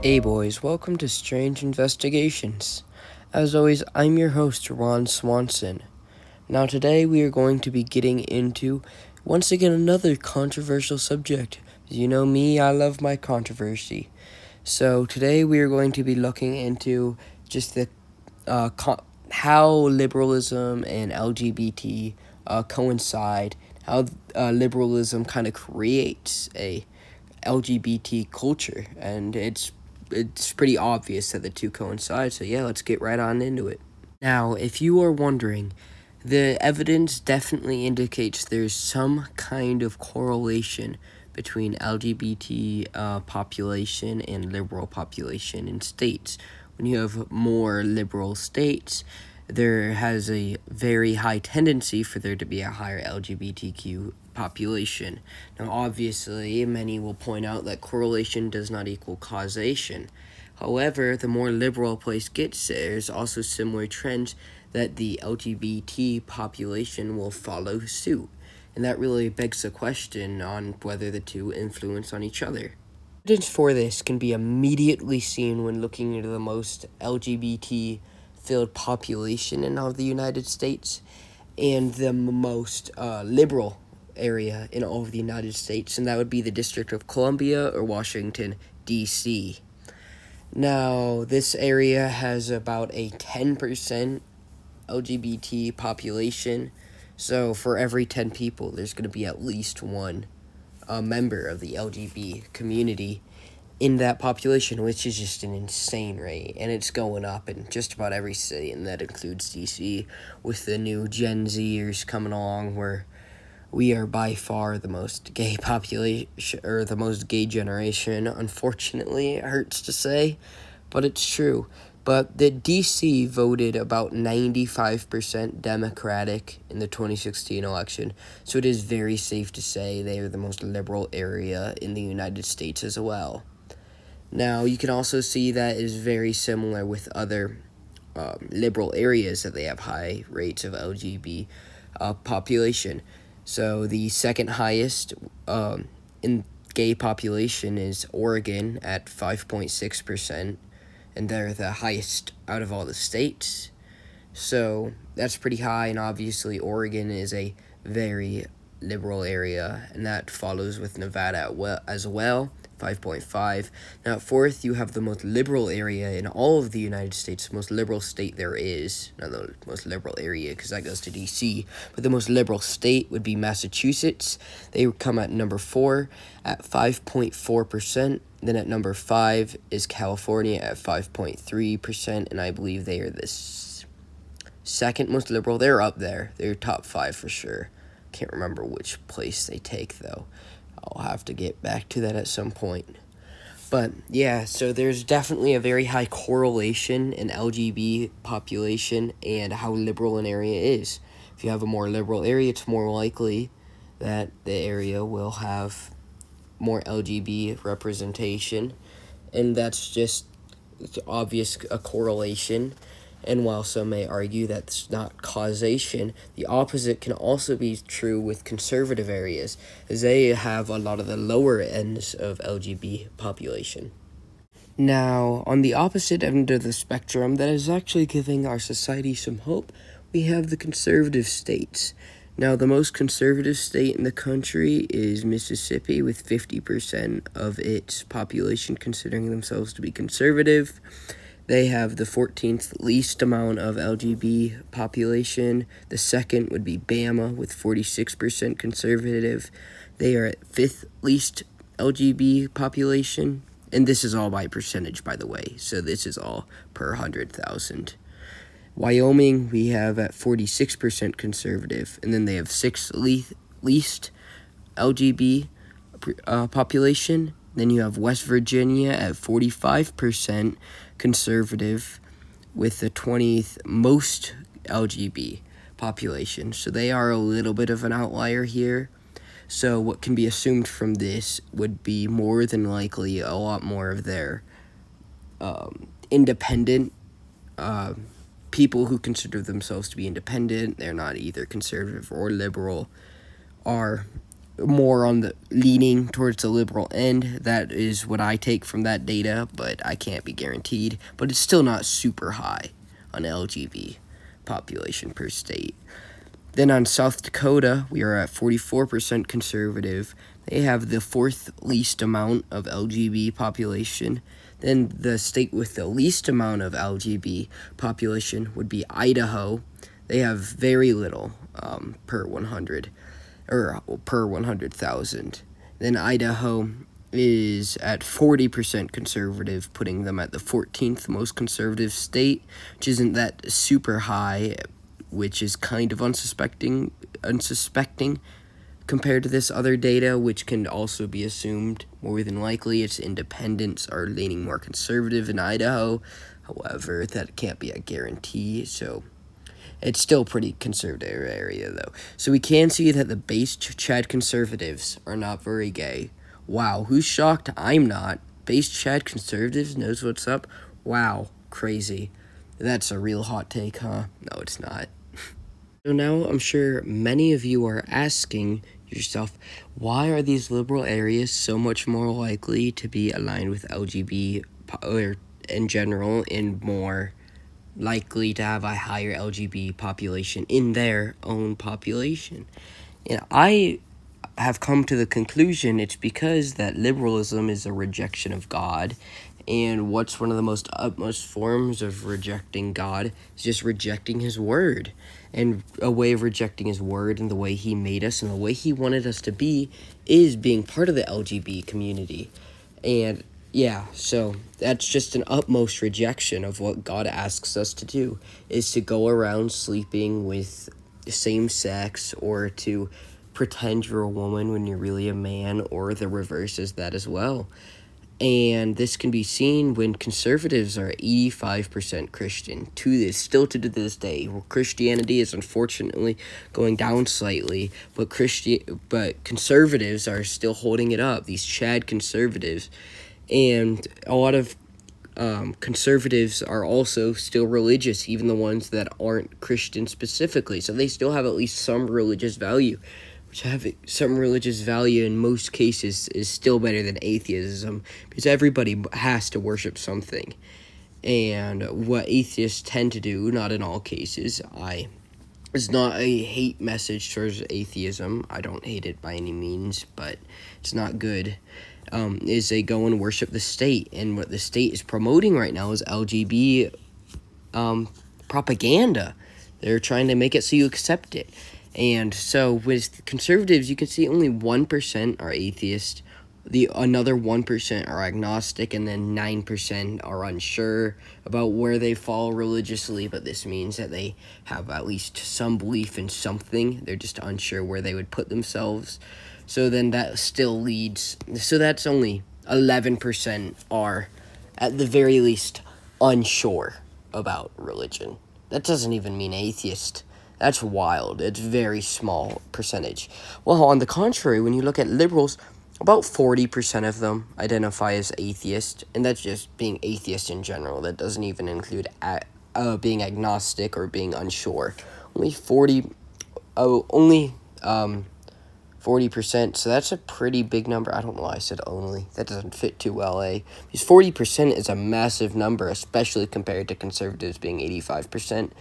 Hey boys, welcome to Strange Investigations. As always, I'm your host, Ron Swanson. Now today we are going to be getting into, once again, another controversial subject. You know me, I love my controversy. So today we are going to be looking into just how liberalism and LGBT coincide, how liberalism kind of creates a LGBT culture, and it's pretty obvious that the two coincide. So yeah, let's get right on into it. Now, if you are wondering, the evidence definitely indicates there's some kind of correlation between LGBT population and liberal population in states. When you have more liberal states, there has a very high tendency for there to be a higher LGBTQ population. Now, obviously, many will point out that correlation does not equal causation. However, the more liberal a place gets, there's also similar trends that the LGBT population will follow suit. And that really begs the question on whether the two influence on each other. Evidence for this can be immediately seen when looking into the most LGBT filled population in all of the United States and the most liberal area in all of the United States, and that would be the District of Columbia or Washington, D.C. Now, this area has about a 10% LGBT population, so for every 10 people, there's going to be at least one member of the LGBT community in that population, which is just an insane rate, and it's going up in just about every city, and that includes DC, with the new Gen Zers coming along, where we are by far the most gay population, or the most gay generation. Unfortunately, it hurts to say, but it's true. But the DC voted about 95% Democratic in the 2016 election, so it is very safe to say they are the most liberal area in the United States as well. Now, you can also see that is very similar with other liberal areas that they have high rates of LGBT population. So the second highest in gay population is Oregon at 5.6%, and they're the highest out of all the states. So that's pretty high, and obviously Oregon is a very liberal area, and that follows with Nevada as well, 5.5. Now at fourth, you have the most liberal area in all of the United States, the most liberal state there is. Not the most liberal area, because that goes to D.C., but the most liberal state would be Massachusetts. They come at number 4 at 5.4%. Then at number 5 is California at 5.3%, and I believe they are the second most liberal. They're up there. They're top 5 for sure. Can't remember which place they take, though. I'll have to get back to that at some point. But yeah, so there's definitely a very high correlation in LGBT population and how liberal an area is. If you have a more liberal area, it's more likely that the area will have more LGBT representation, and that's just obvious a correlation. And while some may argue that's not causation, the opposite can also be true with conservative areas, as they have a lot of the lower ends of LGBT population. Now, on the opposite end of the spectrum, that is actually giving our society some hope, we have the conservative states. Now, the most conservative state in the country is Mississippi, with 50% of its population considering themselves to be conservative. They have the 14th least amount of LGBT population. The second would be Bama, with 46% conservative. They are at 5th least LGBT population. And this is all by percentage, by the way. So this is all per 100,000. Wyoming, we have at 46% conservative. And then they have 6th least LGBT population. Then you have West Virginia at 45% conservative, with the 20th most LGBT population. So they are a little bit of an outlier here. So what can be assumed from this would be more than likely a lot more of their independent people who consider themselves to be independent, they're not either conservative or liberal, are more on the leaning towards the liberal end. That is what I take from that data, but I can't be guaranteed. But it's still not super high on LGBT population per state. Then on South Dakota, we are at 44% conservative. They have the fourth least amount of LGBT population. Then the state with the least amount of LGBT population would be Idaho. They have very little per 100 or per 100,000. Then Idaho is at 40% conservative, putting them at the 14th most conservative state, which isn't that super high, which is kind of unsuspecting compared to this other data, which can also be assumed more than likely its independents are leaning more conservative in Idaho. However, that can't be a guarantee, so it's still pretty conservative area, though. So we can see that the base Chad conservatives are not very gay. Wow, who's shocked? I'm not. Base Chad conservatives knows what's up? Wow, crazy. That's a real hot take, huh? No, it's not. So now I'm sure many of you are asking yourself, why are these liberal areas so much more likely to be aligned with LGBT or in general and more likely to have a higher LGBT population in their own population? And I have come to the conclusion it's because that liberalism is a rejection of God, and what's one of the most utmost forms of rejecting God is just rejecting his word. And a way of rejecting his word and the way he made us and the way he wanted us to be is being part of the LGBT community. And yeah, so that's just an utmost rejection of what God asks us to do, is to go around sleeping with same sex or to pretend you're a woman when you're really a man, or the reverse is that as well. And this can be seen when conservatives are 85% Christian still to this day. Well, Christianity is unfortunately going down slightly, but conservatives are still holding it up. These Chad conservatives, and a lot of conservatives are also still religious, even the ones that aren't Christian specifically. So they still have at least some religious value, which have some religious value in most cases is still better than atheism, because everybody has to worship something. And what atheists tend to do, not in all cases, it's not a hate message towards atheism. I don't hate it by any means, but it's not good. Is they go and worship the state, and what the state is promoting right now is LGBT propaganda. They're trying to make it so you accept it. And so with conservatives, you can see only 1% are atheist, another 1% are agnostic, and then 9% are unsure about where they fall religiously, but this means that they have at least some belief in something. They're just unsure where they would put themselves. So then that still leads, so that's only 11% are, at the very least, unsure about religion. That doesn't even mean atheist. That's wild. It's very small percentage. Well, on the contrary, when you look at liberals, about 40% of them identify as atheist, and that's just being atheist in general. That doesn't even include being agnostic or being unsure. Only 40%, so that's a pretty big number. I don't know why I said only. That doesn't fit too well, eh? Because 40% is a massive number, especially compared to conservatives being 85%.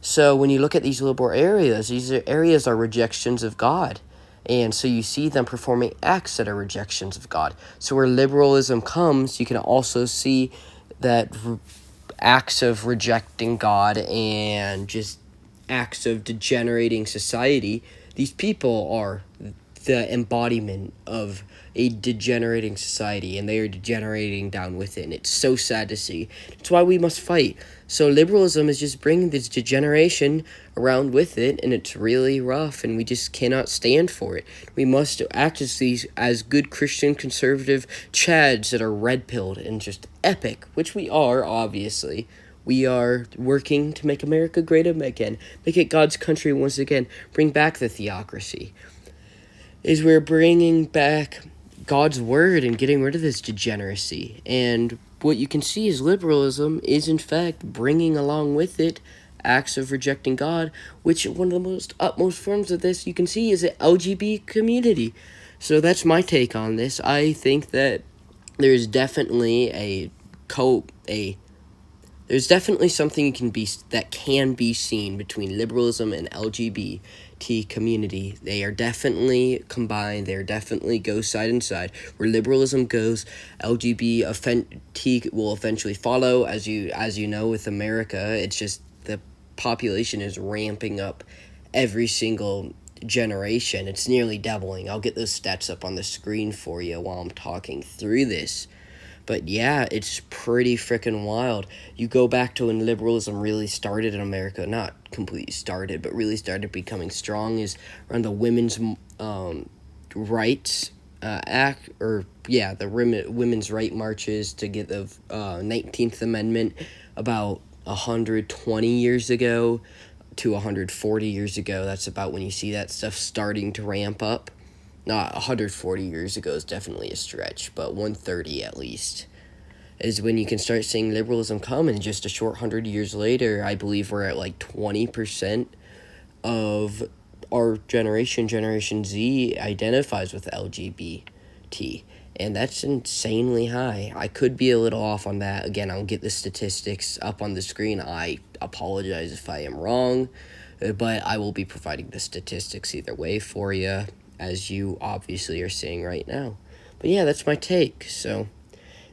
So when you look at these liberal areas, these areas are rejections of God. And so you see them performing acts that are rejections of God. So where liberalism comes, you can also see that acts of rejecting God and just acts of degenerating society, these people are the embodiment of a degenerating society, and they are degenerating down with it, and it's so sad to see. It's why we must fight. So liberalism is just bringing this degeneration around with it, and it's really rough, and we just cannot stand for it. We must act as good Christian conservative chads that are red-pilled and just epic, which we are, obviously. We are working to make America great again, make it God's country once again, bring back the theocracy. We're bringing back God's word and getting rid of this degeneracy. And what you can see is liberalism is in fact bringing along with it acts of rejecting God, which one of the most utmost forms of this you can see is the LGBT community. So that's my take on this. I think that there's definitely there's definitely something that can be seen between liberalism and LGBT community. They are definitely combined. They are definitely go side and side. Where liberalism goes, LGBT will eventually follow. As you know, with America, it's just the population is ramping up every single generation. It's nearly doubling. I'll get those stats up on the screen for you while I'm talking through this. But yeah, it's pretty freaking wild. You go back to when liberalism really started in America, not completely started, but really started becoming strong, is around the women's rights act, the women's right marches to get the 19th Amendment about 120 years ago to 140 years ago. That's about when you see that stuff starting to ramp up. Not 140 years ago is definitely a stretch, but 130 at least is when you can start seeing liberalism come. And just a short 100 years later, I believe we're at like 20% of our Generation Z, identifies with LGBT. And that's insanely high. I could be a little off on that. Again, I'll get the statistics up on the screen. I apologize if I am wrong, but I will be providing the statistics either way for you, as you obviously are seeing right now. But yeah, that's my take. So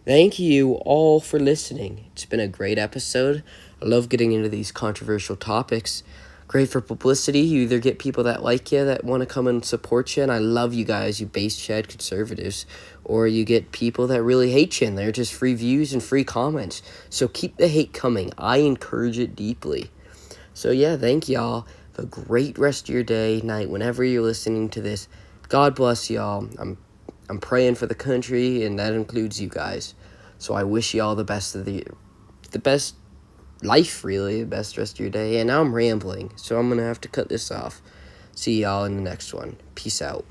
thank you all for listening. It's been a great episode. I love getting into these controversial topics. Great for publicity. You either get people that like you, that want to come and support you, and I love you guys, you base Chad conservatives, or you get people that really hate you, and they're just free views and free comments. So keep the hate coming. I encourage it deeply. So yeah, thank y'all. Have a great rest of your day, night, whenever you're listening to this. God bless y'all. I'm praying for the country, and that includes you guys. So I wish y'all the best life, really, the best rest of your day. And now I'm rambling, so I'm gonna have to cut this off. See y'all in the next one. Peace out.